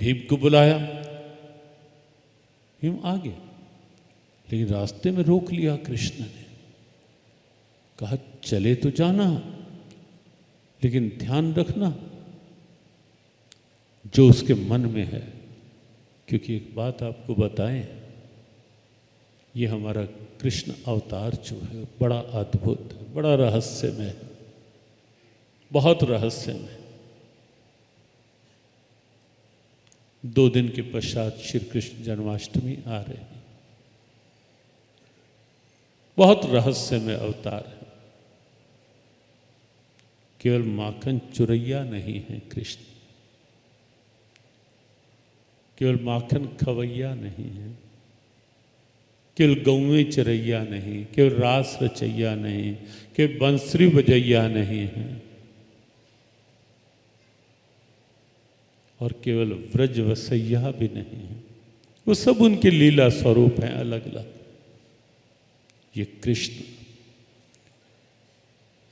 भीम को बुलाया, भीम आ गया, लेकिन रास्ते में रोक लिया कृष्ण ने। कहा चले तो जाना, लेकिन ध्यान रखना जो उसके मन में है। क्योंकि एक बात आपको बताएं, ये हमारा कृष्ण अवतार जो है बड़ा अद्भुत है, बड़ा रहस्यमय है, बहुत रहस्यमय। 2 दिन के पश्चात श्री कृष्ण जन्माष्टमी आ रही है। बहुत रहस्यमय अवतार है। केवल माखन चुरैया नहीं है कृष्ण, केवल माखन खवैया नहीं है, केवल गौवें चरैया नहीं, केवल रास रचैया नहीं, केवल बंसरी बजैया नहीं है, और केवल व्रज वसैया भी नहीं है। वो सब उनके लीला स्वरूप हैं अलग अलग। ये कृष्ण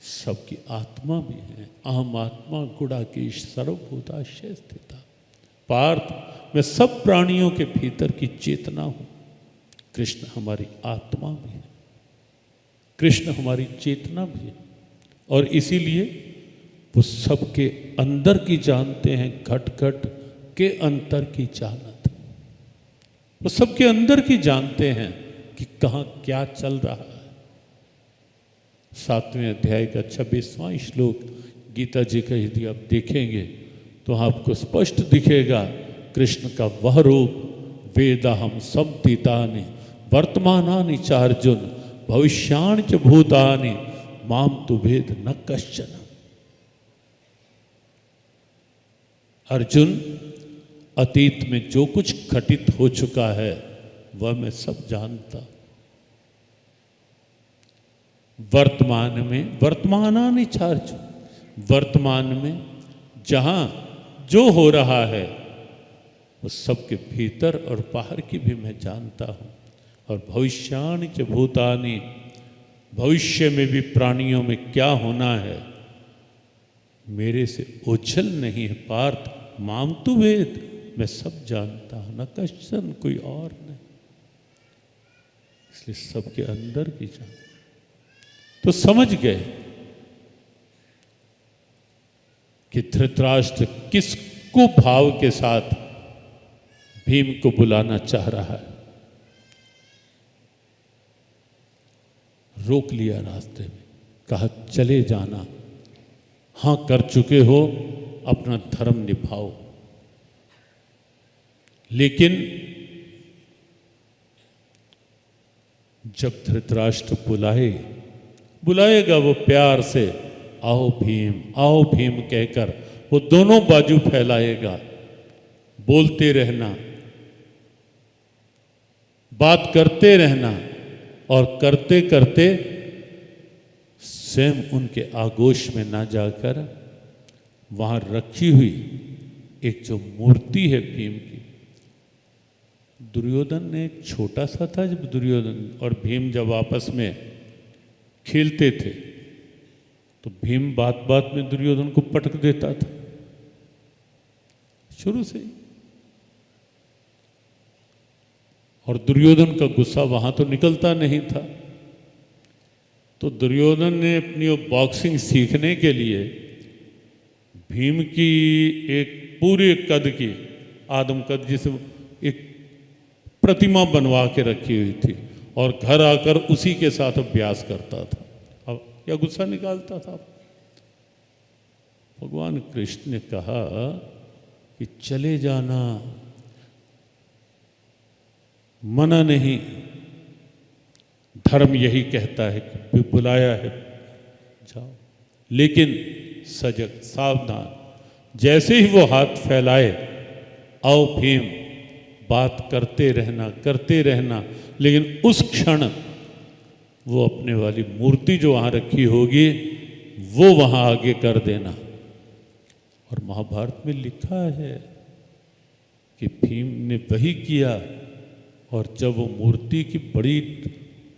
सबकी आत्मा भी है। अहम आत्मा गुणाकेश सर्वभूताशय स्थिता। पार्थ, मैं सब प्राणियों के भीतर की चेतना हूं। कृष्ण हमारी आत्मा भी है, कृष्ण हमारी चेतना भी है, और इसीलिए वो सबके अंदर की जानते हैं, घट घट के अंतर की जानत। वो सबके अंदर की जानते हैं कि कहाँ क्या चल रहा है। 7वें अध्याय का 26वां श्लोक गीता जी का यदि आप देखेंगे तो आपको स्पष्ट दिखेगा कृष्ण का वह रूप। वेदाहम संतीतानि वर्तमानानि च अर्जुन भविष्याणि च भूतानि माम तु वेद न कश्चन। अर्जुन, अतीत में जो कुछ घटित हो चुका है वह मैं सब जानता। वर्तमान में वर्तमानानि च अर्जुन, वर्तमान में जहां जो हो रहा है वो सबके भीतर और बाहर की भी मैं जानता हूँ। और भविष्याणि च भूतानि, भविष्य में भी प्राणियों में क्या होना है मेरे से ओझल नहीं है पार्थ। माम तु वेद, मैं सब जानता हूँ, न कश्चन, कोई और नहीं। इसलिए सबके अंदर की जान। तो समझ गए कि धृतराष्ट्र किसको भाव के साथ भीम को बुलाना चाह रहा है। रोक लिया रास्ते में, कहा चले जाना, हां कर चुके हो, अपना धर्म निभाओ। लेकिन जब धृतराष्ट्र बुलाएगा वो प्यार से, आओ भीम कहकर वो दोनों बाजू फैलाएगा। बोलते रहना, बात करते रहना, और करते करते स्वयं उनके आगोश में ना जाकर वहां रखी हुई एक जो मूर्ति है भीम की। दुर्योधन ने एक छोटा सा था, जब दुर्योधन और भीम जब आपस में खेलते थे तो भीम बात बात में दुर्योधन को पटक देता था शुरू से ही। और दुर्योधन का गुस्सा वहां तो निकलता नहीं था। तो दुर्योधन ने अपनी वो बॉक्सिंग सीखने के लिए भीम की एक पूरे कद की, आदम कद जिसे एक प्रतिमा बनवा के रखी हुई थी, और घर आकर उसी के साथ अभ्यास करता था। अब क्या गुस्सा निकालता था। भगवान कृष्ण ने कहा कि चले जाना, मना नहीं। धर्म यही कहता है कि बुलाया है जाओ, लेकिन सजग सावधान। जैसे ही वो हाथ फैलाए, आओ भीम, बात करते रहना, लेकिन उस क्षण वो अपने वाली मूर्ति जो वहाँ रखी होगी वो वहाँ आगे कर देना। और महाभारत में लिखा है कि भीम ने वही किया। और जब वो मूर्ति की बड़ी,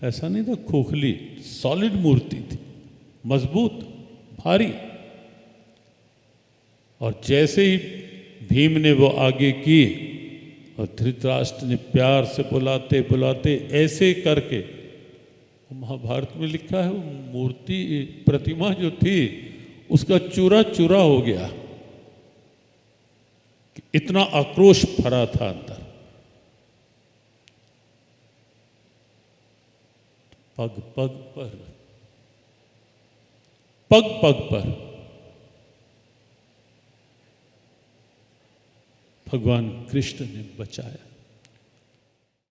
ऐसा नहीं था खोखली, सॉलिड मूर्ति थी, मजबूत, भारी। और जैसे ही भीम ने वो आगे की और धृतराष्ट्र ने प्यार से बुलाते बुलाते ऐसे करके, महाभारत में लिखा है, वो मूर्ति प्रतिमा जो थी उसका चूरा चूरा हो गया, इतना आक्रोश भरा था अंदर। पग पग पर, पग पग पर भगवान कृष्ण ने बचाया।